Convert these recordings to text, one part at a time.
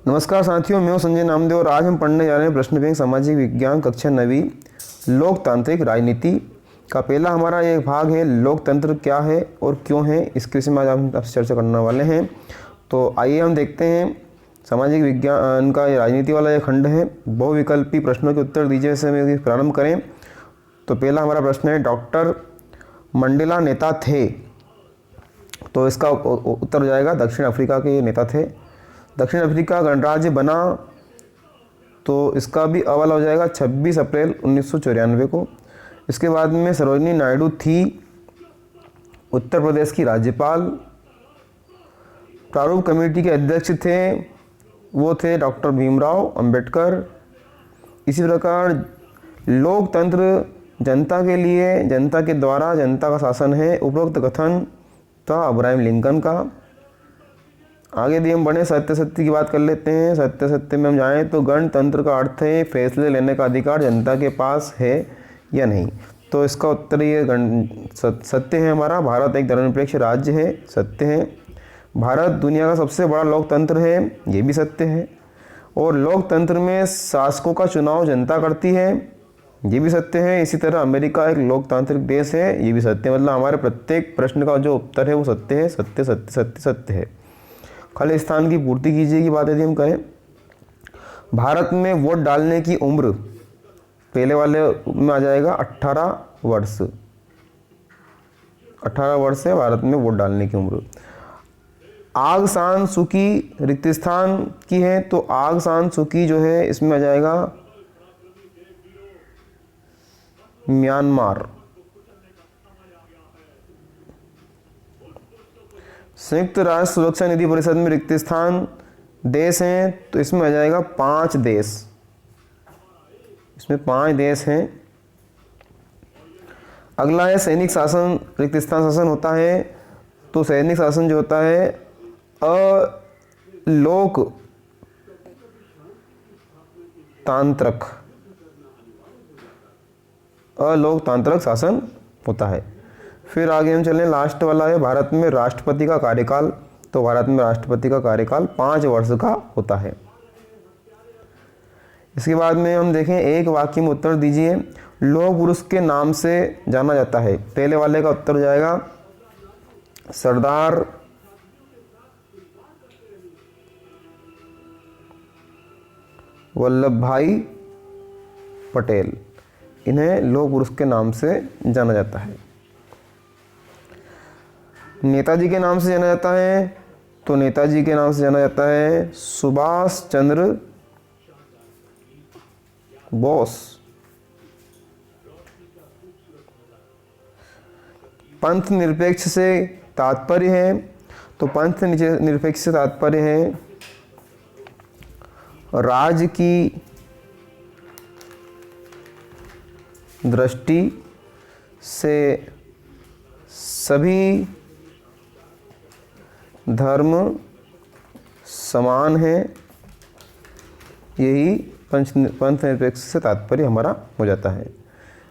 नमस्कार साथियों, मैं हूं संजय नामदेव और आज हम पढ़ने जा रहे हैं प्रश्न बैंक सामाजिक विज्ञान कक्षा 9वीं लोकतांत्रिक राजनीति का पहला हमारा ये भाग है। लोकतंत्र क्या है और क्यों है, इसके विषय में आज हम आपसे चर्चा करने वाले हैं। तो आइए हम देखते हैं सामाजिक विज्ञान का ये राजनीति वाला ये खंड है। बहुविकल्पी प्रश्नों के उत्तर दीजिए। से हम प्रारंभ करें तो पहला हमारा प्रश्न है, डॉक्टर मंडेला नेता थे? तो इसका उत्तर हो जाएगा दक्षिण अफ्रीका के नेता थे। दक्षिण अफ्रीका गणराज्य बना तो इसका भी अव्वल हो जाएगा 26 अप्रैल 1994 को। इसके बाद में सरोजिनी नायडू थी उत्तर प्रदेश की राज्यपाल। प्रारूप कमेटी के अध्यक्ष थे, वो थे डॉक्टर भीमराव अंबेडकर। इसी प्रकार लोकतंत्र जनता के लिए, जनता के द्वारा जनता का शासन है, उपरोक्त कथन था अब्राहम लिंकन का। आगे भी हम बढ़े, सत्य सत्य की बात कर लेते हैं। सत्य सत्य में हम जाएं तो गणतंत्र का अर्थ है फैसले लेने का अधिकार जनता के पास है या नहीं। तो इसका उत्तर ये सत्य है हमारा। भारत एक धर्मनिरपेक्ष राज्य है, सत्य है। भारत दुनिया का सबसे बड़ा लोकतंत्र है, ये भी सत्य है। और लोकतंत्र में शासकों का चुनाव जनता करती है, ये भी सत्य है। इसी तरह अमेरिका एक लोकतांत्रिक देश है, ये भी सत्य है। मतलब हमारे प्रत्येक प्रश्न का जो उत्तर है वो सत्य है। सत्य सत्य सत्य सत्य है। खाली स्थान की पूर्ति कीजिए की बात यदि हम करें, भारत में वोट डालने की उम्र पहले वाले में आ जाएगा 18 वर्ष। 18 वर्ष है भारत में वोट डालने की उम्र। आग सान सुकी रिक्त स्थान की है, तो आग सान सुकी जो है इसमें आ जाएगा म्यांमार। संयुक्त राष्ट्र सुरक्षा निधि परिषद में रिक्त स्थान देश हैं, तो इसमें आ जाएगा 5 देश। इसमें 5 देश हैं। अगला है सैनिक शासन, रिक्त स्थान शासन होता है। तो सैनिक शासन जो होता है अलोकतांत्रिक शासन होता है। फिर आगे हम चलें, लास्ट वाला है भारत में राष्ट्रपति का कार्यकाल। तो भारत में राष्ट्रपति का कार्यकाल 5 वर्ष का होता है। इसके बाद में हम देखें, एक वाक्य में उत्तर दीजिए। लौह पुरुष के नाम से जाना जाता है। पहले वाले का उत्तर हो जाएगा सरदार वल्लभ भाई पटेल। इन्हें लौह पुरुष के नाम से जाना जाता है। नेताजी के नाम से जाना जाता है, तो नेताजी के नाम से जाना जाता है सुभाष चंद्र बोस। पंथ निरपेक्ष से तात्पर्य है, तो पंथ निरपेक्ष से तात्पर्य है राज्य की दृष्टि से सभी धर्म समान है। यही पंथ निरपेक्ष से तात्पर्य हमारा हो जाता है।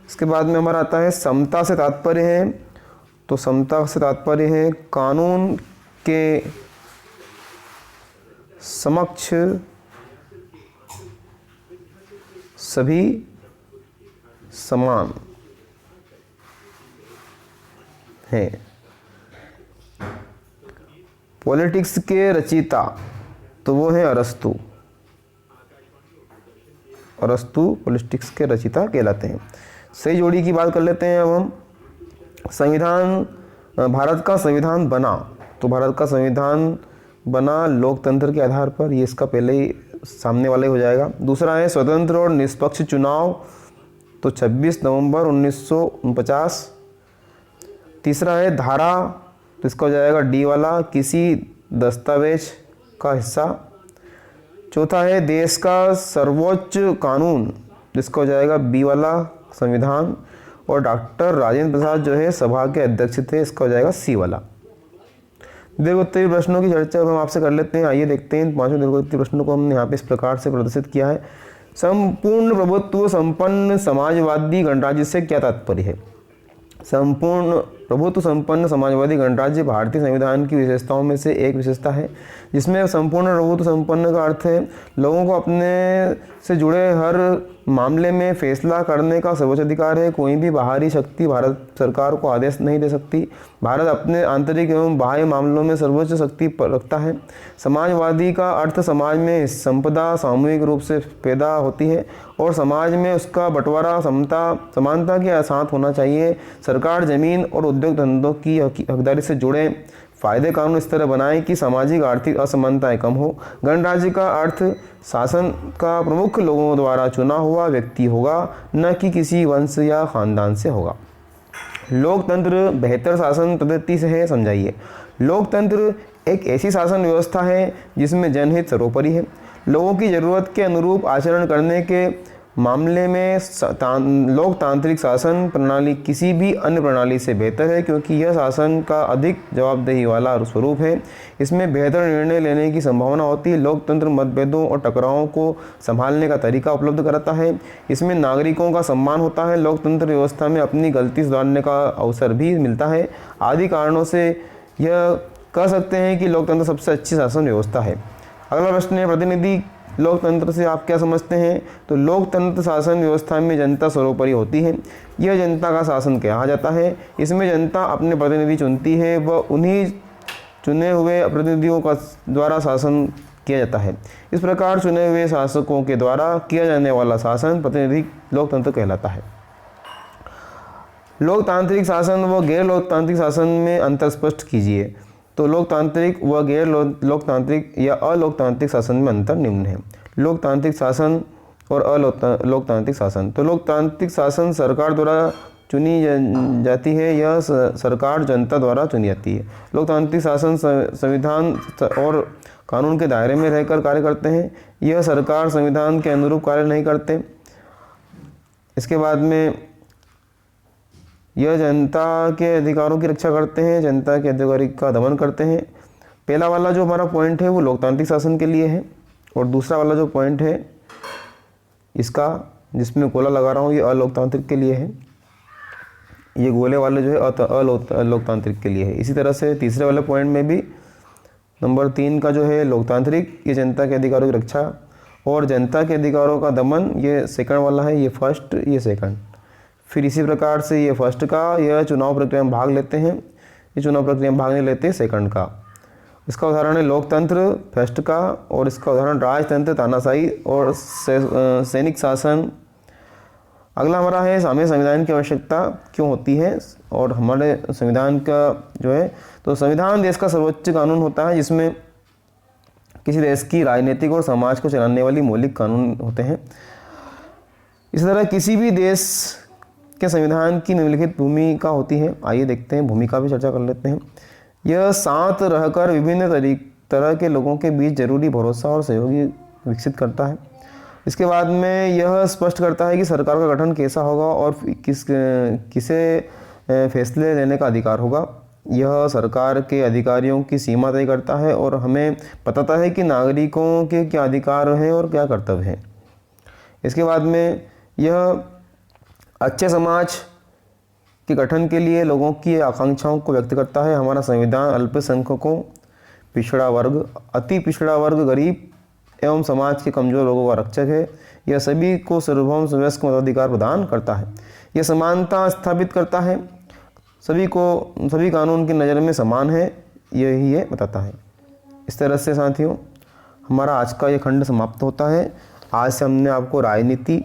इसके बाद में हमारा आता है समता से तात्पर्य है। तो समता से तात्पर्य है कानून के समक्ष सभी समान हैं। पॉलिटिक्स के रचयिता तो वो है अरस्तु। अरस्तु पॉलिटिक्स के रचयिता कहलाते हैं। सही जोड़ी की बात कर लेते हैं अब हम। संविधान, भारत का संविधान बना, तो भारत का संविधान बना लोकतंत्र के आधार पर, ये इसका पहले ही सामने वाला ही हो जाएगा। दूसरा है स्वतंत्र और निष्पक्ष चुनाव, तो 26 नवंबर 1949। तीसरा है धारा, तो इसका हो जाएगा डी वाला, किसी दस्तावेज का हिस्सा। चौथा है देश का सर्वोच्च कानून, जिसका हो जाएगा बी वाला संविधान। और डॉक्टर राजेंद्र प्रसाद जो है सभा के अध्यक्ष थे, इसका हो जाएगा सी वाला। दीर्घोत्तरीय प्रश्नों की चर्चा हम आपसे कर लेते हैं। आइए देखते हैं 5 दीर्घोत्तरीय प्रश्नों को हमने यहाँ पे इस प्रकार से प्रदर्शित किया है। संपूर्ण प्रभुत्व संपन्न समाजवादी गणराज्य से क्या तात्पर्य है? संपूर्ण प्रभुत्व संपन्न समाजवादी गणराज्य भारतीय संविधान की विशेषताओं में से एक विशेषता है, जिसमें संपूर्ण प्रभुत्व संपन्न का अर्थ है लोगों को अपने से जुड़े हर मामले में फैसला करने का सर्वोच्च अधिकार है। कोई भी बाहरी शक्ति भारत सरकार को आदेश नहीं दे सकती। भारत अपने आंतरिक एवं बाह्य मामलों में सर्वोच्च शक्ति रखता है। समाजवादी का अर्थ समाज में संपदा सामूहिक रूप से पैदा होती है और समाज में उसका बंटवारा समानता के साथ होना चाहिए। सरकार जमीन और उद्योग धंधों की हकदारी से जुड़े फायदे कानून इस तरह बनाए कि सामाजिक आर्थिक असमानताएं कम हो। गणराज्य का अर्थ शासन का प्रमुख लोगों द्वारा चुना हुआ व्यक्ति होगा, न कि किसी वंश या खानदान से होगा। लोकतंत्र बेहतर शासन पद्धति से है, समझाइए। लोकतंत्र एक ऐसी शासन व्यवस्था है जिसमें जनहित सर्वोपरि है। लोगों की ज़रूरत के अनुरूप आचरण करने के मामले में लोकतांत्रिक शासन प्रणाली किसी भी अन्य प्रणाली से बेहतर है, क्योंकि यह शासन का अधिक जवाबदेही वाला स्वरूप है। इसमें बेहतर निर्णय लेने की संभावना होती है। लोकतंत्र मतभेदों और टकरावों को संभालने का तरीका उपलब्ध कराता है। इसमें नागरिकों का सम्मान होता है। लोकतंत्र व्यवस्था में अपनी गलती सुधारने का अवसर भी मिलता है। आदि कारणों से यह कह सकते हैं कि लोकतंत्र सबसे अच्छी शासन व्यवस्था है। अगला प्रश्न है, प्रतिनिधि लोकतंत्र से आप क्या समझते हैं? तो लोकतंत्र शासन व्यवस्था में जनता सर्वोपरि होती है। यह जनता का शासन कहा जाता है। इसमें जनता अपने प्रतिनिधि चुनती है व उन्हीं चुने हुए प्रतिनिधियों का द्वारा शासन किया जाता है। इस प्रकार चुने हुए शासकों के द्वारा किया जाने वाला शासन प्रतिनिधि लोकतंत्र कहलाता है। लोकतांत्रिक शासन व गैर लोकतांत्रिक शासन में अंतर स्पष्ट कीजिए। तो लोकतांत्रिक व गैर लोकतांत्रिक या अलोकतांत्रिक शासन में अंतर निम्न है। लोकतांत्रिक शासन और अलोकतांत्रिक शासन। तो लोकतांत्रिक शासन सरकार द्वारा चुनी जाती है, यह सरकार जनता द्वारा चुनी जाती है। लोकतांत्रिक शासन संविधान और कानून के दायरे में रहकर कार्य करते हैं। यह सरकार संविधान के अनुरूप कार्य नहीं करते। इसके बाद में यह जनता के अधिकारों की रक्षा करते हैं, जनता के अधिकारों का दमन करते हैं। पहला वाला जो हमारा पॉइंट है वो लोकतांत्रिक शासन के लिए है, और दूसरा वाला जो पॉइंट है इसका जिसमें गोला लगा रहा हूँ ये अलोकतांत्रिक के लिए है। ये गोले वाले जो है अलोकतांत्रिक के लिए है। इसी तरह से तीसरे वाले पॉइंट में भी नंबर 3 का जो है लोकतांत्रिक, ये जनता के अधिकारों की रक्षा और जनता के अधिकारों का दमन, ये सेकंड वाला है, ये फर्स्ट, ये सेकंड। फिर इसी प्रकार से ये फर्स्ट का यह चुनाव प्रक्रिया में भाग लेते हैं, ये चुनाव प्रक्रिया में भाग नहीं लेते सेकंड का। इसका उदाहरण है लोकतंत्र फर्स्ट का, और इसका उदाहरण राजतंत्र तानाशाही और सैनिक शासन। अगला हमारा है हमें संविधान की आवश्यकता क्यों होती है, और हमारे संविधान का जो है तो संविधान देश का सर्वोच्च कानून होता है, जिसमें किसी देश की राजनीतिक और समाज को चलाने वाली मौलिक कानून होते हैं। इसी तरह किसी भी देश के संविधान की निम्नलिखित भूमिका होती है। आइए देखते हैं, भूमिका भी चर्चा कर लेते हैं। यह साथ रहकर विभिन्न तरह के लोगों के बीच जरूरी भरोसा और सहयोगी विकसित करता है। इसके बाद में यह स्पष्ट करता है कि सरकार का गठन कैसा होगा और किसे फैसले लेने का अधिकार होगा। यह सरकार के अधिकारियों की सीमा तय करता है और हमें बताता है कि नागरिकों के क्या अधिकार हैं और क्या कर्तव्य हैं। इसके बाद में यह अच्छे समाज के गठन के लिए लोगों की आकांक्षाओं को व्यक्त करता है। हमारा संविधान अल्पसंख्यकों, पिछड़ा वर्ग, अति पिछड़ा वर्ग, गरीब एवं समाज के कमजोर लोगों का रक्षक है। यह सभी को सार्वभौम वयस्क मताधिकार प्रदान करता है। यह समानता स्थापित करता है, सभी कानून की नज़र में समान है, यही ये बताता है। इस तरह से साथियों हमारा आज का ये खंड समाप्त होता है। आज से हमने आपको राजनीति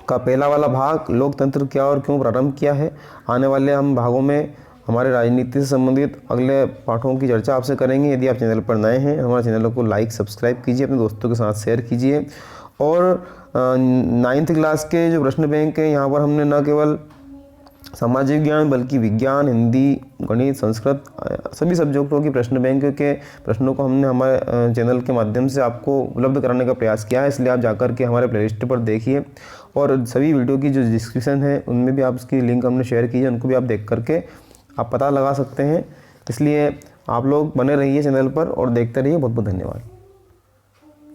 का पहला वाला भाग लोकतंत्र क्या और क्यों प्रारंभ किया है। आने वाले हम भागों में हमारे राजनीति से संबंधित अगले पाठों की चर्चा आपसे करेंगे। यदि आप चैनल पर नए हैं, हमारे चैनल को लाइक सब्सक्राइब कीजिए, अपने दोस्तों के साथ शेयर कीजिए। और 9th क्लास के जो प्रश्न बैंक है, यहाँ पर हमने न केवल सामाजिक ज्ञान बल्कि विज्ञान, हिंदी, गणित, संस्कृत सभी सब्जेक्टों की प्रश्न बैंक के प्रश्नों को हमने हमारे चैनल के माध्यम से आपको उपलब्ध कराने का प्रयास किया है। इसलिए आप जाकर के हमारे प्लेलिस्ट पर देखिए, और सभी वीडियो की जो डिस्क्रिप्शन है उनमें भी आप उसकी लिंक हमने शेयर की है, उनको भी आप देख करके आप पता लगा सकते हैं। इसलिए आप लोग बने रहिए चैनल पर और देखते रहिए। बहुत बहुत धन्यवाद।